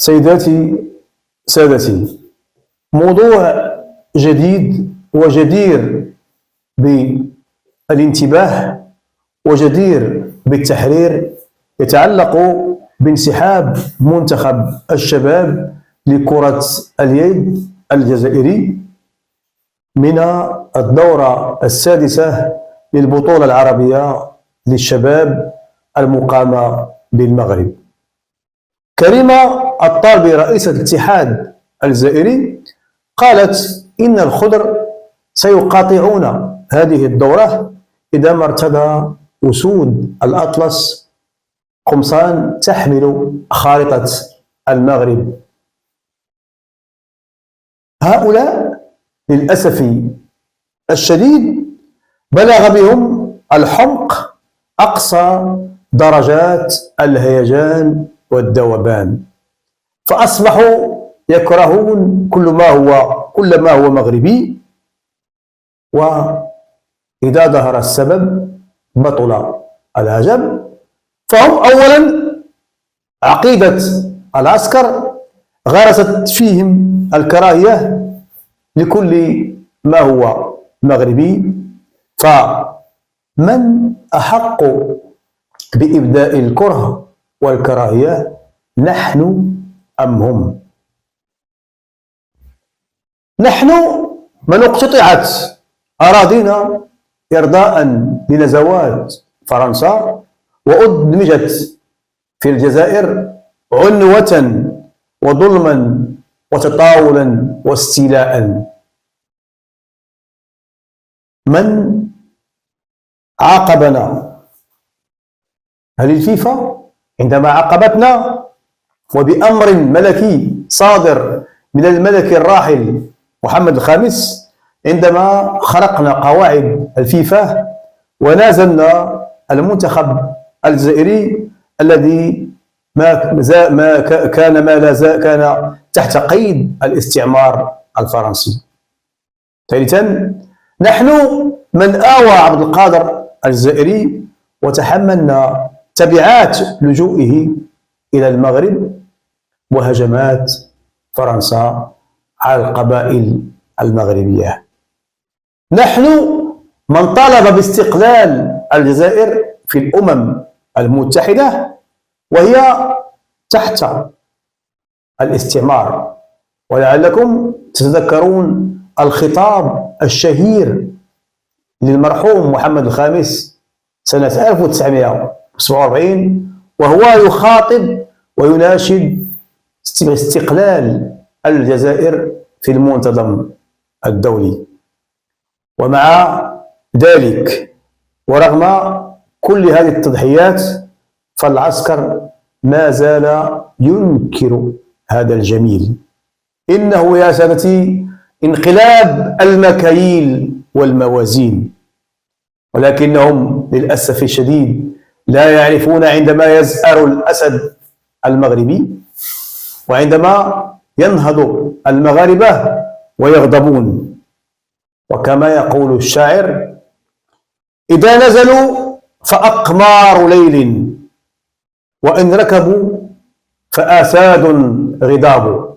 سيداتي سادتي، موضوع جديد وجدير بالانتباه وجدير بالتحرير يتعلق بانسحاب منتخب الشباب لكرة اليد الجزائري من الدورة السادسة للبطولة العربية للشباب المقامة بالمغرب. كريمة الطالبي رئيسة الاتحاد الجزائري قالت إن الخضر سيقاطعون هذه الدورة إذا ما ارتدى أسود الأطلس قمصان تحمل خارطة المغرب. هؤلاء للأسف الشديد بلغ بهم الحمق أقصى درجات الهيجان والذوبان، فأصبحوا يكرهون كل ما هو مغربي، وإذا ظهر السبب بطل العجب. فهم أولا عقيدة العسكر غرست فيهم الكراهية لكل ما هو مغربي، فمن أحق بإبداء الكره والكراهية، نحن أم هم؟ نحن من اقتطعت أراضينا إرضاء لنزوات فرنسا وأدمجت في الجزائر عنوة وظلما وتطاولا واستيلاء. من عاقبنا؟ هل الفيفا عندما عاقبتنا وبأمر ملكي صادر من الملك الراحل محمد الخامس، عندما خرقنا قواعد الفيفا ونازلنا المنتخب الجزائري الذي كان تحت قيد الاستعمار الفرنسي. ثالثا، نحن من آوى عبد القادر الجزائري وتحملنا تبعات لجوئه إلى المغرب وهجمات فرنسا على القبائل المغربية. نحن من طالب باستقلال الجزائر في الأمم المتحدة وهي تحت الاستعمار، ولعلكم تتذكرون الخطاب الشهير للمرحوم محمد الخامس سنة 1947 وهو يخاطب ويناشد استقلال الجزائر في المنتظم الدولي. ومع ذلك ورغم كل هذه التضحيات فالعسكر ما زال ينكر هذا الجميل. إنه يا سادتي انقلاب المكاييل والموازين، ولكنهم للأسف الشديد لا يعرفون عندما يزأر الأسد المغربي وعندما ينهض المغاربة ويغضبون. وكما يقول الشاعر: إذا نزلوا فأقمار ليل، وإن ركبوا فآساد غضاب.